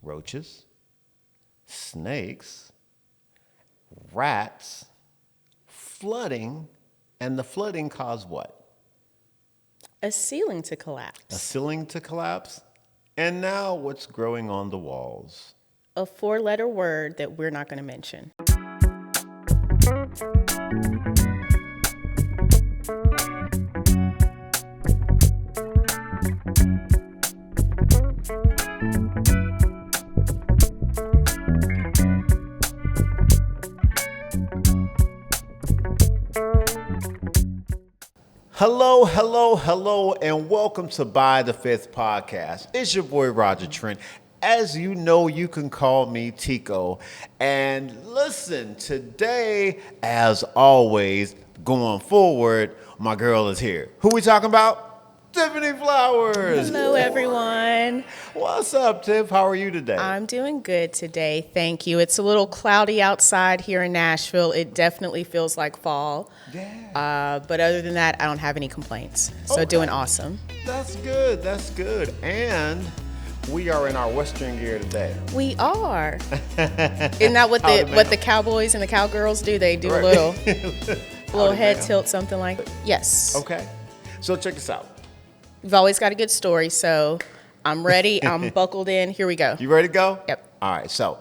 roaches, snakes, rats, flooding, and the flooding caused what? A ceiling to collapse. A ceiling to collapse. And now what's growing on the walls? A 4-letter word that we're not going to mention. Hello, and welcome to By the Fifth Podcast. It's your boy, Roger Trent. As you know, you can call me Tico. And listen, today, as always, going forward, my girl is here. Who we talking about? Tiffany Flowers. Hello, everyone. What's up, Tiff? How are you today? I'm doing good today. Thank you. It's a little cloudy outside here in Nashville. It definitely feels like fall. Yeah. But other than that, I don't have any complaints. So Okay. doing awesome. That's good. And we are in our Western gear today. We are. Isn't that what the cowboys and the cowgirls do? They do Right. a little head tilt, something like that. Yes. Okay. So check this out. You've always got a good story, so I'm ready. I'm buckled in. Here we go. You ready to go? Yep. All right. So,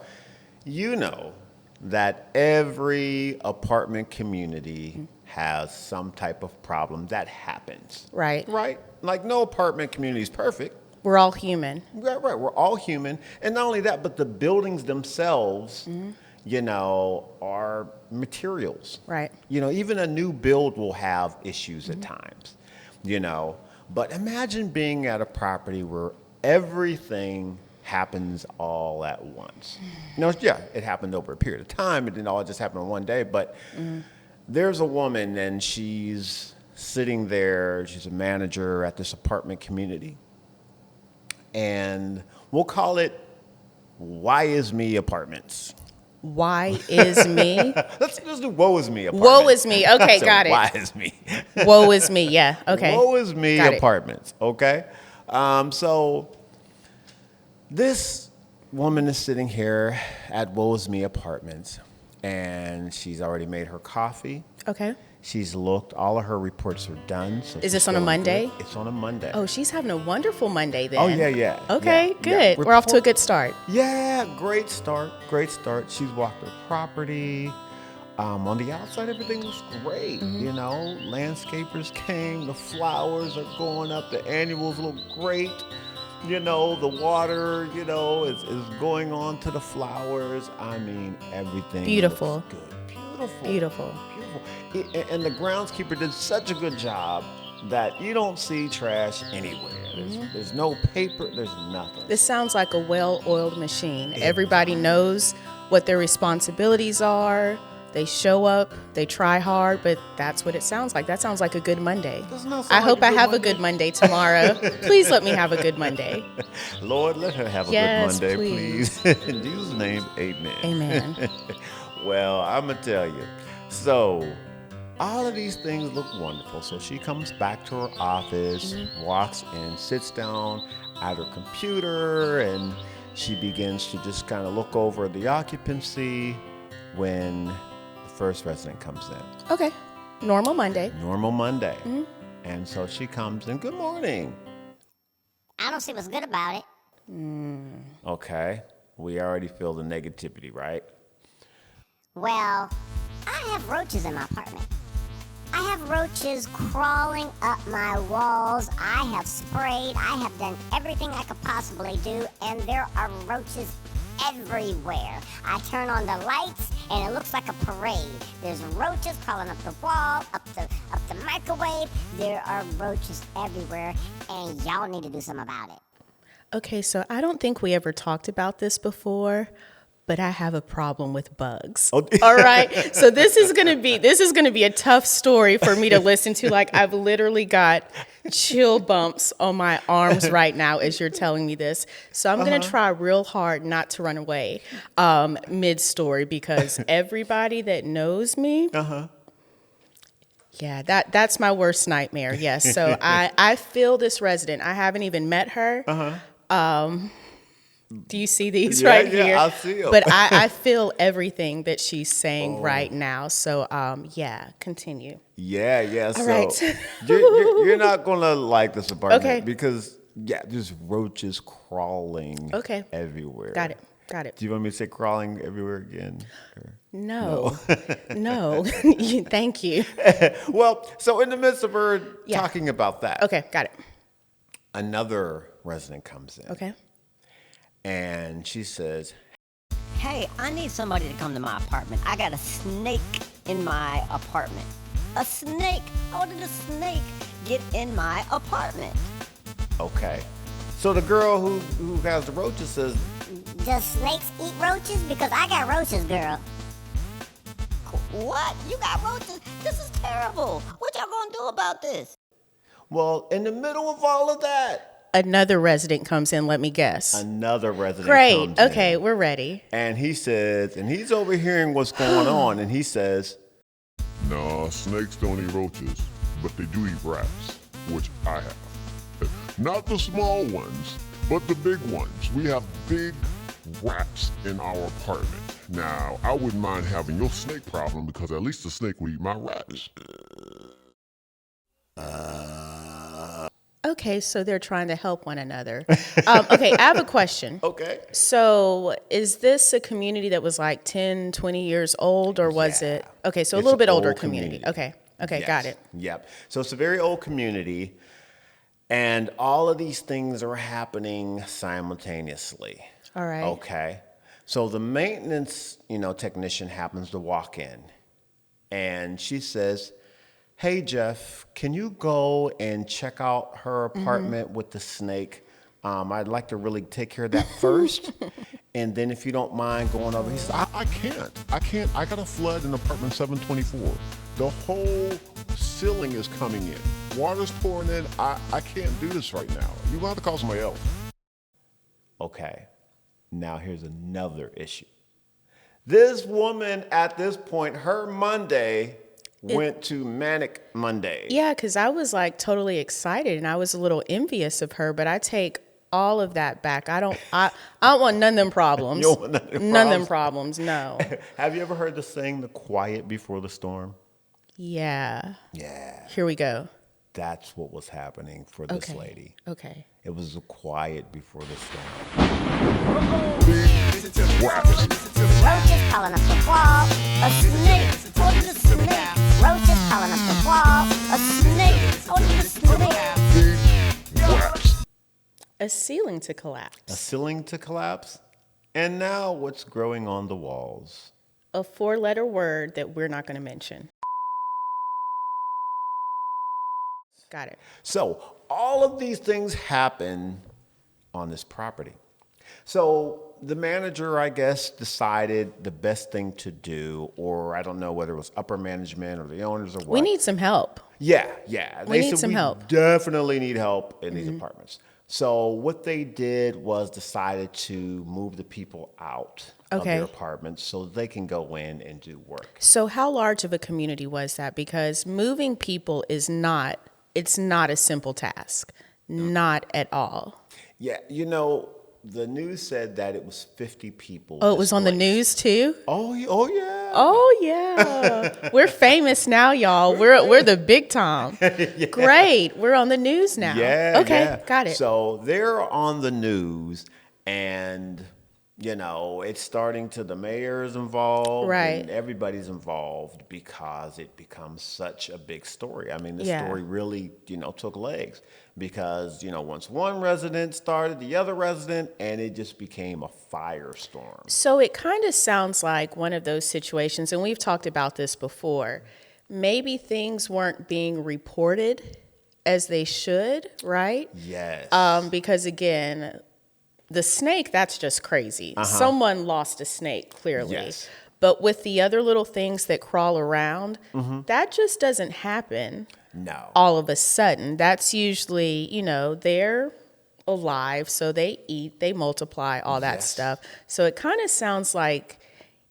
you know that every apartment community has some type of problem that happens. Right. Right? Like no apartment community is perfect. We're all human. Right. We're all human. And not only that, but the buildings themselves, are materials. Right. Even a new build will have issues at times, But imagine being at a property where everything happens all at once. It happened over a period of time. It didn't all just happen in one day. But there's a woman, and she's sitting there. She's a manager at this apartment community. And we'll call it Why Is Me Apartments. Why is me? Let's do Woe Is Me Apartments. Woe is me. Okay, So got it. Why Is Me. Woe is me. Yeah. Okay. Woe Is Me Got it. Apartments. Okay. So this woman is sitting here at Woe Is Me Apartments, and she's already made her coffee. Okay. She's looked. All of her reports are done. So Is this on a Monday? It's on a Monday. Oh, she's having a wonderful Monday then. Oh, yeah. Okay, Yeah, good. yeah. We're off to a good start. Yeah, great start. She's walked her property. On the outside, everything looks great. Landscapers came. The flowers are going up. The annuals look great. The water, is going on to the flowers. I mean, everything Beautiful. looks good. Beautiful. And the groundskeeper did such a good job that you don't see trash anywhere. There's no paper. There's nothing. This sounds like a well-oiled machine. Everybody knows what their responsibilities are. They show up, they try hard, but that's what it sounds like. That sounds like a good Monday. I hope I have a good Monday tomorrow. Please let me have a good Monday. Lord, let her have a good Monday, please. In Jesus' name, amen. Amen. Well, I'm going to tell you. So, all of these things look wonderful. So she comes back to her office, walks in, sits down at her computer, and she begins to just kind of look over the occupancy when the first resident comes in. Okay. Normal Monday. And so she comes in, good morning. I don't see what's good about it. Okay. We already feel the negativity, right? Well, I have roaches in my apartment. I have roaches crawling up my walls. I have sprayed. I have done everything I could possibly do, and there are roaches everywhere. I turn on the lights, and it looks like a parade. There's roaches crawling up the wall, up the microwave. There are roaches everywhere, and y'all need to do something about it. Okay, so I don't think we ever talked about this before, but I have a problem with bugs. Oh. All right. So this is gonna be a tough story for me to listen to. Like, I've literally got chill bumps on my arms right now as you're telling me this. So I'm gonna try real hard not to run away mid-story, because everybody that knows me, yeah, that's my worst nightmare. Yes. So I feel this resident. I haven't even met her. Do you see these Yeah, right yeah, here? I see 'em. But I feel everything that she's saying right now. So, yeah, continue. Yeah, yeah. So right. you're not gonna like this apartment Okay. because there's roaches crawling Okay. everywhere. Got it. Got it. Do you want me to say crawling everywhere again? No. No. Thank you. Well, so in the midst of her Yeah. talking about that, Okay, got it. another resident comes in Okay. and she says, Hey, I need somebody to come to my apartment. I got a snake in my apartment. A snake? How did a snake get in my apartment? okay. So the girl who has the roaches says, Does snakes eat roaches? Because I got roaches, girl. What? You got roaches? This is terrible. What y'all gonna do about this? well, in the middle of all of that, Another resident comes in, let me guess. another resident Great. comes in. Okay, we're ready. And he says, and he's overhearing what's going on, and he says, Nah, snakes don't eat roaches, but they do eat rats, which I have. Not the small ones, but the big ones. We have big rats in our apartment. Now, I wouldn't mind having your snake problem because at least the snake would eat my rats. Okay, so they're trying to help one another. Okay, I have a question. okay. So is this a community that was like 10, 20 years old, or was Yeah. it? Okay, so a It's little bit an older old community. community. Okay, Yes. got it. Yep. So it's a very old community, and all of these things are happening simultaneously. All right. Okay. So the maintenance, technician happens to walk in, and she says, "Hey Jeff, can you go and check out her apartment with the snake? I'd like to really take care of that first, and then if you don't mind going over." He says, I can't. I got a flood in apartment 724. The whole ceiling is coming in. Water's pouring in. I can't do this right now. You're gonna have to call somebody else. Okay, now here's another issue. This woman at this point, her Monday went to Manic Monday. Yeah, because I was like totally excited and I was a little envious of her, but I take all of that back. I don't want none of them problems. You don't want none of them None of them problems, no. Have you ever heard the saying, the quiet before the storm? Yeah. Yeah, Here we go. that's what was happening for this Okay. lady. Okay. It was the quiet before the storm. Roaches crawling up the wall. A snake. What is a snake? Roaches crawling up the wall. A snake. What is a snake? A ceiling to collapse. A ceiling to collapse, and now what's growing on the walls? A 4-letter word that we're not going to mention. Got it. So all of these things happen on this property. So the manager, I guess, decided the best thing to do, or I don't know whether it was upper management or the owners or what. We need some help. Yeah. We They need said some help. Definitely need help in these apartments. So what they did was decided to move the people out of Okay. their apartments so they can go in and do work. So how large of a community was that? Because moving people is not a simple task. Not at all. Yeah, the news said that it was 50 people. Oh, it was on the displaced. news too? Oh, yeah. Oh yeah. We're famous now, y'all. We're the big time. Great. We're on the news now. Yeah. Okay, yeah. got it. So they're on the news, and it's starting to, the mayor's involved, Right. and everybody's involved because it becomes such a big story. I mean, the Yeah. story really, took legs because, once one resident started, the other resident, and it just became a firestorm. So it kind of sounds like one of those situations, and we've talked about this before. Maybe things weren't being reported as they should, right? Yes. Because again, the snake, that's just crazy. Someone lost a snake, clearly. Yes. But with the other little things that crawl around, that just doesn't happen No. all of a sudden. That's usually, they're alive, so they eat, they multiply, all that Yes. stuff. So it kind of sounds like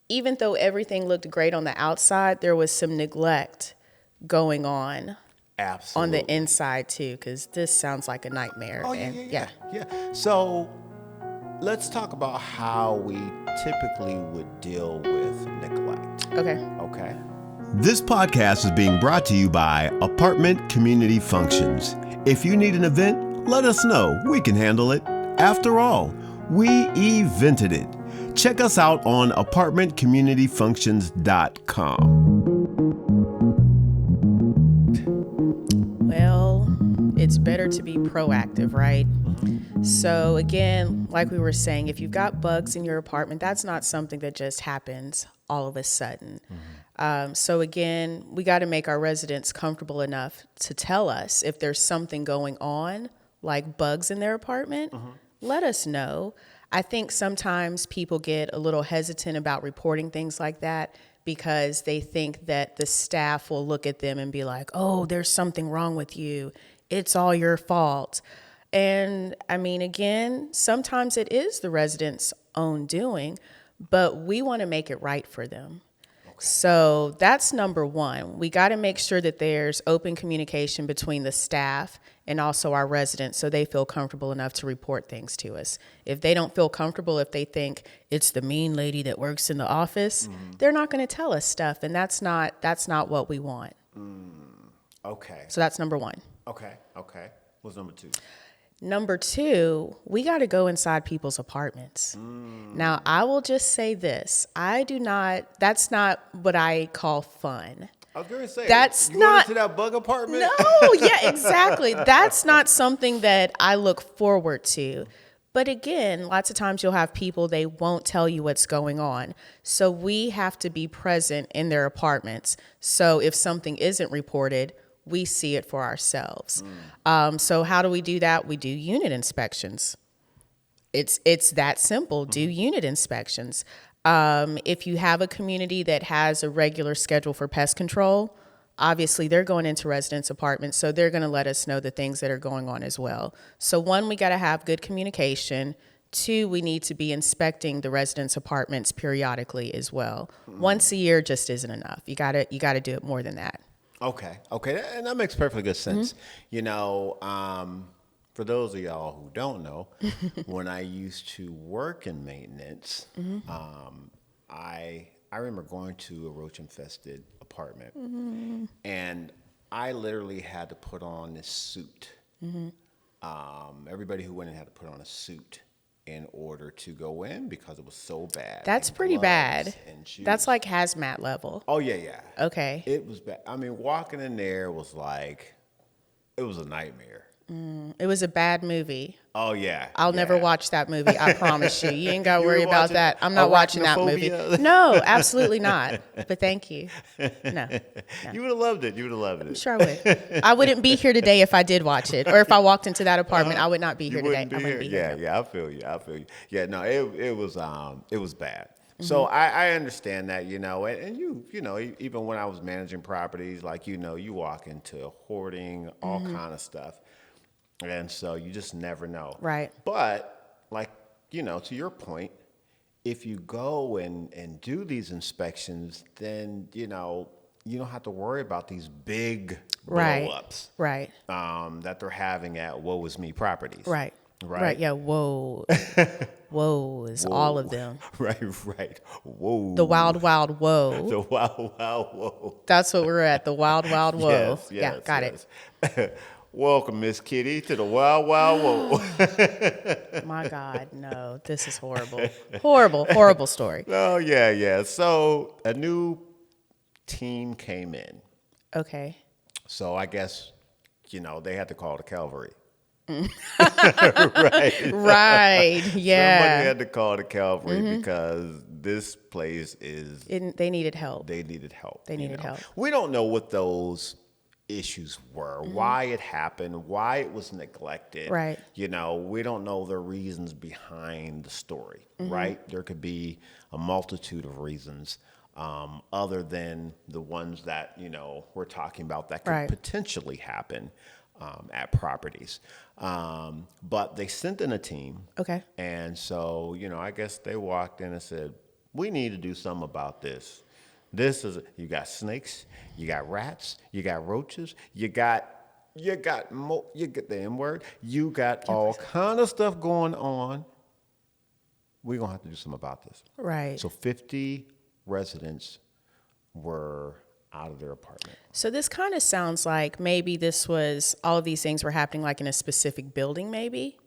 even though everything looked great on the outside, there was some neglect going on Absolutely. the inside too, because this sounds like a nightmare. Oh, and yeah. So let's talk about how we typically would deal with neglect. Okay. Okay. This podcast is being brought to you by Apartment Community Functions. If you need an event, let us know. We can handle it. After all, we evented it. Check us out on apartmentcommunityfunctions.com. Well, it's better to be proactive, right? So again, like we were saying, if you've got bugs in your apartment, that's not something that just happens all of a sudden. So again, we got to make our residents comfortable enough to tell us if there's something going on, like bugs in their apartment. Let us know. I think sometimes people get a little hesitant about reporting things like that because they think that the staff will look at them and be like, oh, there's something wrong with you. It's all your fault. And I mean, again, sometimes it is the residents' own doing, but we want to make it right for them. So that's number one. We got to make sure that there's open communication between the staff and also our residents so they feel comfortable enough to report things to us. If they don't feel comfortable, if they think it's the mean lady that works in the office, they're not going to tell us stuff, and that's not what we want. Okay. So that's number one. Okay. What's number two? Number two, we got to go inside people's apartments. Now, I will just say this. That's not what I call fun. I was going to say, That's you not- went into that bug apartment? No, yeah, exactly. That's not something that I look forward to. But again, lots of times you'll have people, they won't tell you what's going on. So we have to be present in their apartments. So if something isn't reported, we see it for ourselves. So how do we do that? We do unit inspections. It's that simple. Do unit inspections. If you have a community that has a regular schedule for pest control, obviously they're going into residents' apartments, so they're going to let us know the things that are going on as well. So one, we got to have good communication. Two, we need to be inspecting the residents' apartments periodically as well. Once a year just isn't enough. You gotta do it more than that. Okay, and that makes perfectly good sense. You know, for those of y'all who don't know, when I used to work in maintenance, I remember going to a roach-infested apartment, and I literally had to put on this suit. Everybody who went in had to put on a suit in order to go in because it was so bad. That's And pretty gloves bad. and shoes. That's like hazmat level. Oh, yeah. Okay. It was bad. I mean, walking in there was like, it was a nightmare. It was a bad movie. Oh, yeah. I'll never watch that movie. I promise you. You ain't got to You worry were about watching that. I'm not watching that movie. Arachnophobia? No, absolutely not. But thank you. No. You would have loved it. Sure I would. I wouldn't be here today if I did watch it. Or if I walked into that apartment, I would not be here You today. wouldn't be I here. wouldn't be here. Yeah, I feel you. Yeah, no, it was bad. So I understand that, you know, and you know, even when I was managing properties, like, you know, you walk into hoarding, all kind of stuff. And so you just never know. Right. But, like, you know, to your point, if you go and do these inspections, then, you know, you don't have to worry about these big blow-ups Right. that they're having at Woe Is Me properties. Right. Right. Yeah. Whoa. Whoa is all of them. Right. Whoa. The wild, wild whoa. The wild, wild whoa. That's what we're at. The wild, wild whoa. Yes, Yeah. Got it. Welcome, Miss Kitty, to the wild, wild whoa. My God, no. This is horrible. Horrible story. Oh, yeah. So a new team came in. Okay. So I guess, you know, they had to call the Cavalry. Right. Somebody Yeah. had to call the Cavalry because this place is... They needed help. They needed help. They needed help. We don't know what those issues were, why it happened, why it was neglected. Right. You know, we don't know the reasons behind the story, right? There could be a multitude of reasons other than the ones that, you know, we're talking about that could Right. potentially happen at properties. But they sent in a team. Okay. And so, you know, I guess they walked in and said, we need to do something about this. You got snakes, you got rats, you got roaches, you got the N word, you got all kind of stuff going on we're going to have to do something about this. Right. So 50 residents were out of their apartment. So this kind of sounds like maybe all of these things were happening like in a specific building, maybe?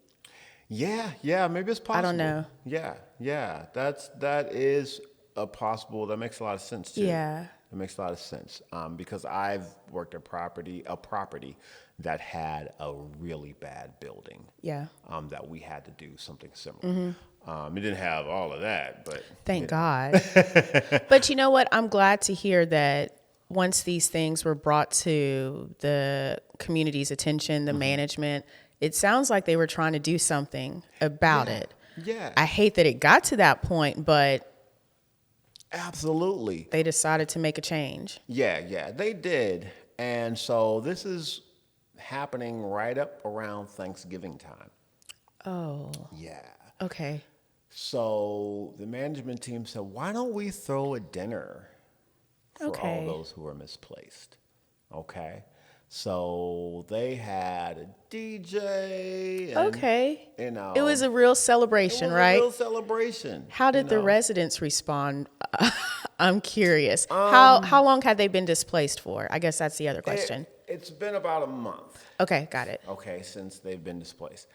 Yeah, maybe it's possible. I don't know. Yeah, that is a possible. That makes a lot of sense too. Yeah. It makes a lot of sense because I've worked a property that had a really bad building. Yeah. That we had to do something similar. It didn't have all of that, but Thank God. But you know what? I'm glad to hear that once these things were brought to the community's attention, the management, it sounds like they were trying to do something about it. Yeah. I hate that it got to that point, but absolutely. they decided to make a change. Yeah, they did. And so this is happening right up around Thanksgiving time. Oh, Yeah. okay. So the management team said, why don't we throw a dinner for all those who are misplaced? Okay. So they had a DJ. And, Okay. You know, It was a real celebration, right? A real celebration. How did you the know? residents respond? I'm curious. How long had they been displaced for? I guess that's the other question. It's been about a month. Okay, got it. Okay, since they've been displaced.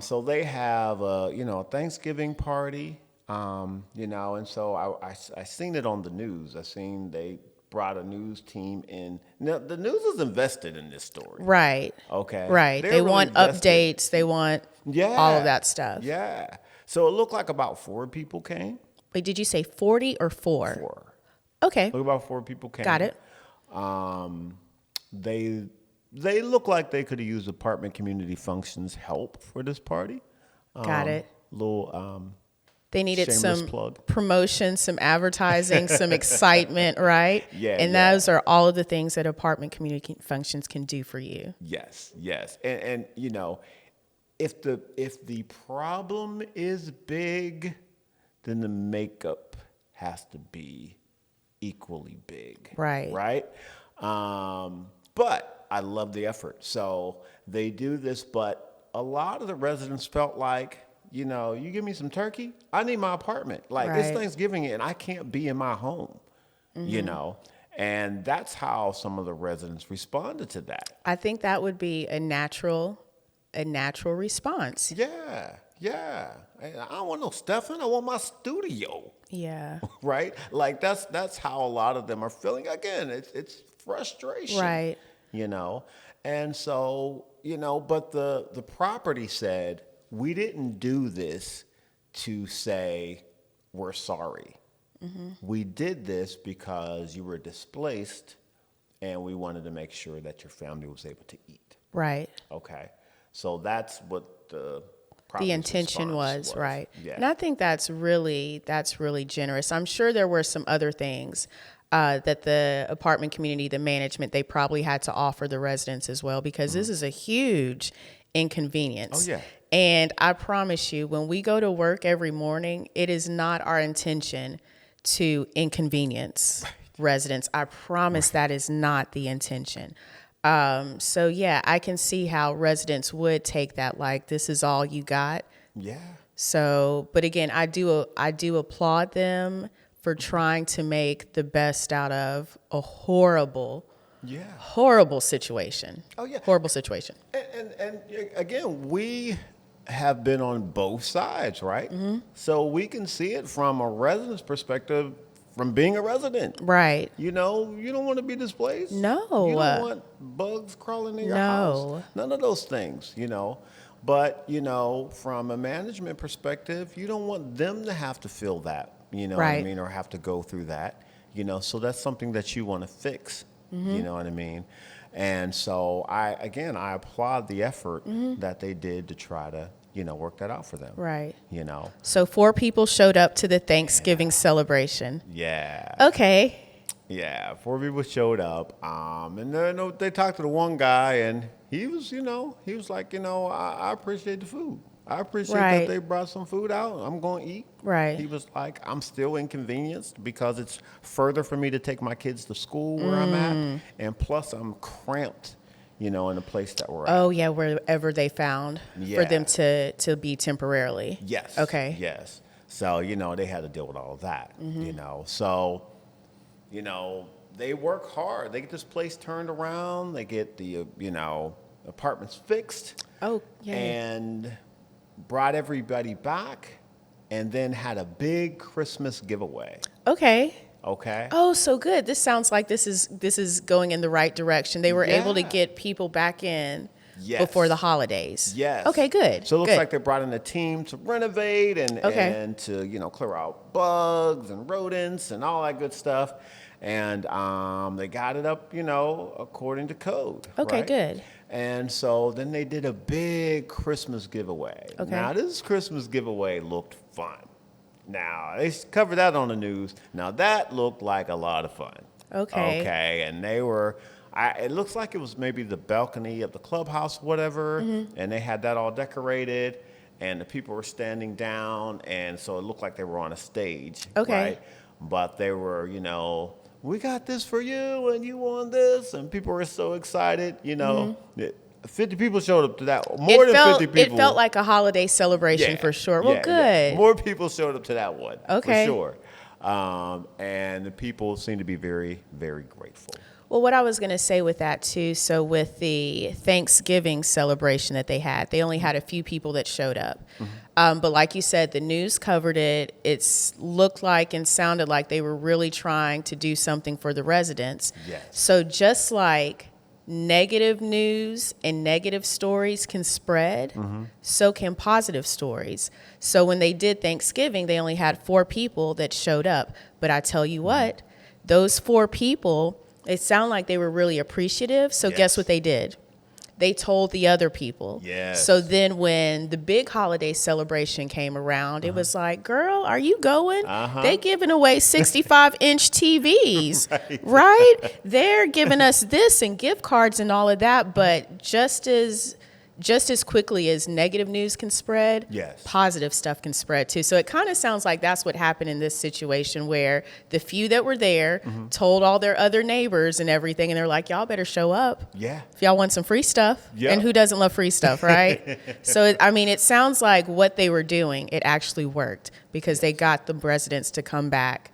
So they have a Thanksgiving party, and so I seen it on the news. I seen they brought a news team in. Now, the news is invested in this story. Right. Okay. Right. They're They really want invested. updates. They want all of that stuff. Yeah. So it looked like about 4 people came. Wait, did you say 40 or 4? 4. Okay. Look, about 4 people came. Got it. They look like they could have used apartment community functions help for this party. Got it. Little They needed shameless some plug. promotion, some advertising, some excitement, right? Yeah, And yeah. those are all of the things that apartment community functions can do for you. Yes. And if the problem is big, then the makeup has to be equally big. Right. Right? But I love the effort. So they do this, but a lot of the residents felt like, you give me some turkey, I need my apartment. Like, it's Right. Thanksgiving and I can't be in my home, And that's how some of the residents responded to that. I think that would be a natural response. Yeah. I don't want no stuffing. I want my studio. Yeah. Right? Like that's how a lot of them are feeling. Again, it's frustration. Right. And so, but the property said, we didn't do this to say we're sorry. We did this because you were displaced and we wanted to make sure that your family was able to eat. Right. Okay. So that's what the intention response was, right? Yeah. And I think that's really generous. I'm sure there were some other things that the apartment community, the management, they probably had to offer the residents as well, because this is a huge inconvenience. Oh, yeah. And I promise you, when we go to work every morning, it is not our intention to inconvenience residents. I promise that is not the intention. So yeah, I can see how residents would take that like, this is all you got. Yeah. So, but again, I do applaud them for trying to make the best out of a horrible situation. Oh, yeah. Horrible situation. And again, we have been on both sides, right? So we can see it from a resident's perspective, from being a resident. Right. You don't want to be displaced. No. You don't want bugs crawling in your house. None of those things, But, from a management perspective, you don't want them to have to feel that, what I mean, or have to go through that, So that's something that you want to fix, you know what I mean? And so I applaud the effort that they did to try to, work that out for them. Right. So So 4 people showed up to the Thanksgiving celebration. Yeah. Okay. Yeah, 4 people showed up, and then they talked to the one guy, and he was like, I appreciate the food. I appreciate that they brought some food out. I'm going to eat. Right. He was like, I'm still inconvenienced because it's further for me to take my kids to school where I'm at, and plus I'm cramped, in the place that we're at. Oh yeah, wherever they found for Yeah. them to be temporarily. Yes. Okay. Yes. So, they had to deal with all of that, So, they work hard. They get this place turned around. They get the, apartments fixed. Oh, yeah. And brought everybody back and then had a big Christmas giveaway. Okay. Okay. Oh, so good. This sounds like this is going in the right direction. They were able to get people back in before the holidays. Yes. Okay, good. So it looks good. like they brought in a team to renovate and to, clear out bugs and rodents and all that good stuff. And they got it up, according to code. Okay, right? good. And so then they did a big Christmas giveaway. Okay. Now, this Christmas giveaway looked fun. Now, they covered that on the news. Now, that looked like a lot of fun. Okay. Okay, and they were, it looks like it was maybe the balcony of the clubhouse, whatever, and they had that all decorated, and the people were standing down, and so it looked like they were on a stage. Okay. Right? But they were, we got this for you, and you won this, and people were so excited, 50 people showed up to that. More than 50 people. It felt like a holiday celebration for sure. Well, good. Yeah. More people showed up to that one. Okay. For sure. And the people seemed to be very, very grateful. Well, what I was going to say with that too, so with the Thanksgiving celebration that they had, they only had a few people that showed up. But like you said, the news covered it. It looked like and sounded like they were really trying to do something for the residents. Yes. So just like negative news and negative stories can spread, so can positive stories. So when they did Thanksgiving, they only had 4 people that showed up. But I tell you what, those 4 people, it sounded like they were really appreciative. So guess what they did? They told the other people. Yes. So then when the big holiday celebration came around, it was like, girl, are you going? They giving away 65-inch TVs, right? They're giving us this and gift cards and all of that. But just as quickly as negative news can spread, positive stuff can spread too. So it kind of sounds like that's what happened in this situation, where the few that were there told all their other neighbors and everything, and they're like, y'all better show up. Yeah. If y'all want some free stuff. Yep. And who doesn't love free stuff, right? So, it sounds like what they were doing, it actually worked, because they got the residents to come back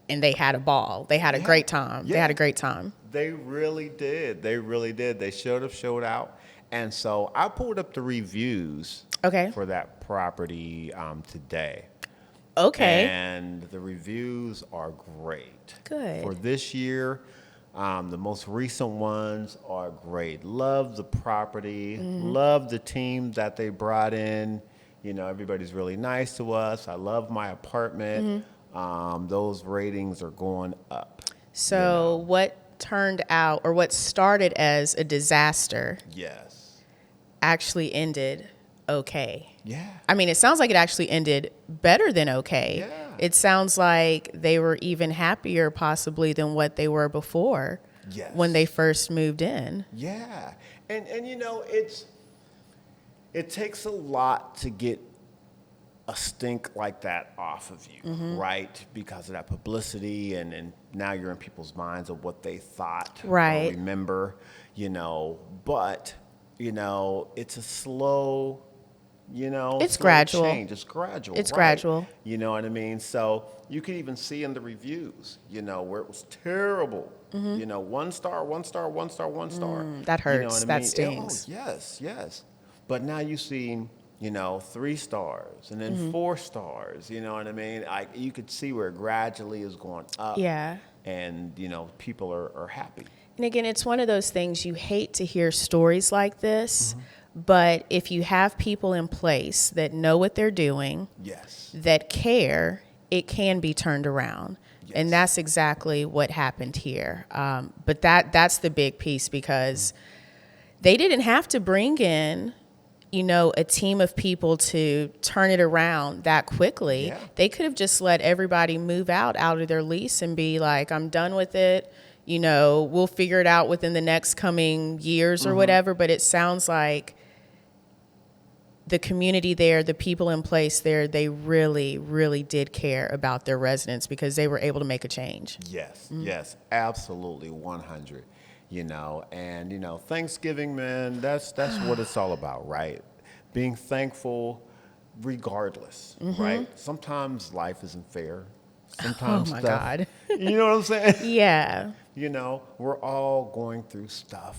and they had a ball. They had a great time. They had a great time. They really did. They really did. They showed out. And so I pulled up the reviews for that property today. Okay. And the reviews are great. Good. For this year, the most recent ones are great. Love the property. Love the team that they brought in. Everybody's really nice to us. I love my apartment. Those ratings are going up. So what turned out, or what started as a disaster, actually ended okay. Yeah. It sounds like it actually ended better than okay. Yeah. It sounds like they were even happier possibly than what they were before when they first moved in. Yeah. And it takes a lot to get a stink like that off of you, right? Because of that publicity, and now you're in people's minds of what they thought or remember, but it's a slow, it's slow gradual. change. It's gradual. It's right? gradual. You know what I mean? So you could even see in the reviews, where it was terrible. 1 star, 1 star, 1 star, 1 star. That hurts. You know what I That mean? stings. Yes. But now you see, 3 stars and then 4 stars. You know what I mean? You could see where it gradually is going up. Yeah. And, people are happy. And again, it's one of those things, you hate to hear stories like this, but if you have people in place that know what they're doing, that care, it can be turned around. And that's exactly what happened here. But that's the big piece, because they didn't have to bring in, a team of people to turn it around that quickly. Yeah. They could have just let everybody move out of their lease and be like, I'm done with it. We'll figure it out within the next coming years or whatever. But it sounds like the community there, the people in place there, they really, really did care about their residents, because they were able to make a change. Yes, absolutely, 100. Thanksgiving, man, that's what it's all about, right? Being thankful, regardless, right? Sometimes life isn't fair. Oh Sometimes my stuff, God. you know what I'm saying? Yeah. You know, we're all going through stuff,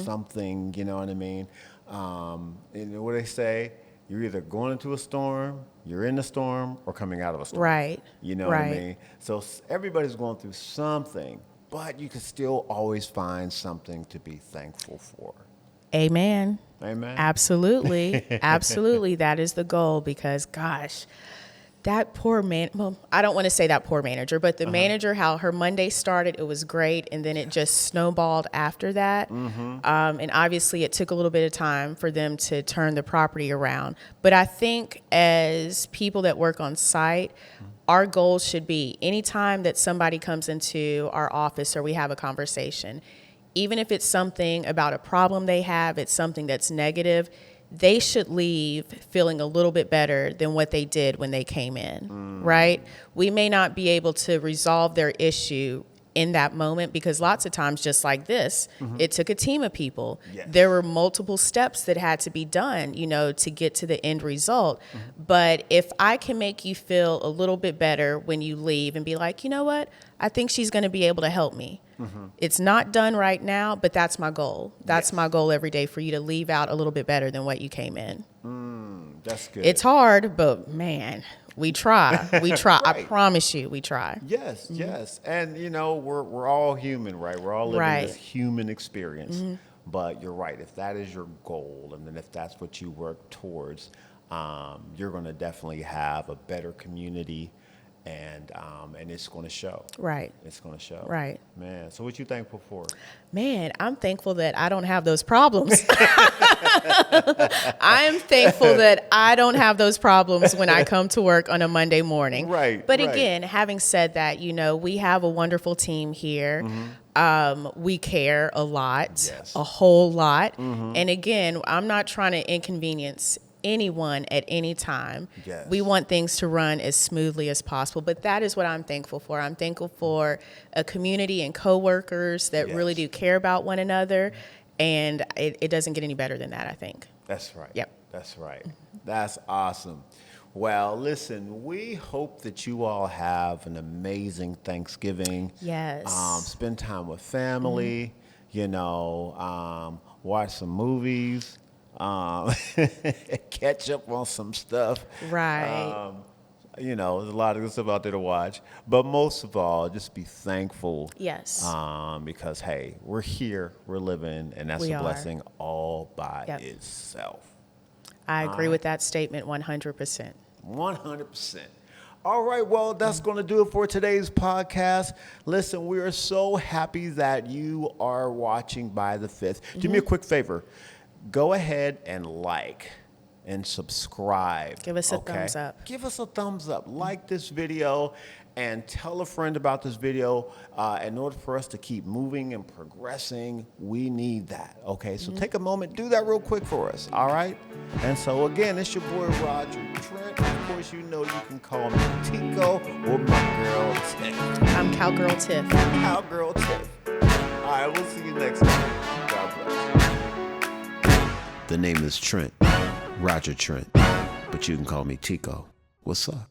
something, you know what I mean? And what they say, you're either going into a storm, you're in the storm, or coming out of a storm. Right. You know what I Right. mean? So everybody's going through something, but you can still always find something to be thankful for. Amen. Amen. Absolutely. Absolutely. That is the goal because, gosh, that poor man. Well, I don't want to say that poor manager, but the manager, how her Monday started, it was great. And then it just snowballed after that. And obviously, it took a little bit of time for them to turn the property around. But I think as people that work on site, our goal should be anytime that somebody comes into our office or we have a conversation, even if it's something about a problem they have, it's something that's negative, they should leave feeling a little bit better than what they did when they came in, right? We may not be able to resolve their issue in that moment because lots of times, just like this, it took a team of people. Yes. There were multiple steps that had to be done, you know, to get to the end result. But if I can make you feel a little bit better when you leave and be like, you know what, I think she's going to be able to help me. It's not done right now, but that's my goal. That's my goal every day, for you to leave out a little bit better than what you came in. That's good. It's hard, but man, we try. We try. I promise you, we try. Yes, yes. And, you know, we're all human, right? We're all living Right. this human experience. But you're right. If that is your goal, and then if that's what you work towards, you're going to definitely have a better community, and it's going to show. Right. It's going to show. Right. Man, so what you thankful for? Man, I'm thankful that I don't have those problems. I'm thankful that I don't have those problems when I come to work on a Monday morning. Right, But right. again, having said that, you know, we have a wonderful team here. We care a lot, Yes. a whole lot. And again, I'm not trying to inconvenience anyone at any time. Yes. We want things to run as smoothly as possible, but that is what I'm thankful for. I'm thankful for a community and coworkers that really Yes. do care about one another, and it doesn't get any better than that, I think. That's right. Yep. That's right. That's awesome. Well, listen, we hope that you all have an amazing Thanksgiving. Yes. Spend time with family, you know, watch some movies, catch up on some stuff. Right. You know, there's a lot of good stuff out there to watch. But most of all, just be thankful. Yes. Because, hey, we're here, we're living, and that's We a are. blessing all by Yep. itself. I agree with that statement 100%. 100%. All right, well, that's going to do it for today's podcast. Listen, we are so happy that you are watching by the 5th. Do me a quick favor. Go ahead and like and subscribe. Give us a thumbs up. Give us a thumbs up. Like this video and tell a friend about this video. In order for us to keep moving and progressing, we need that. Okay, so take a moment, do that real quick for us. All right. And so again, it's your boy Roger Trent. Of course, you know you can call me Tico or my girl Tiff. I'm Cowgirl Tiff. Cowgirl Tiff. All right, we'll see you next time. God bless. The name is Trent, Roger Trent, but you can call me Tico. What's up?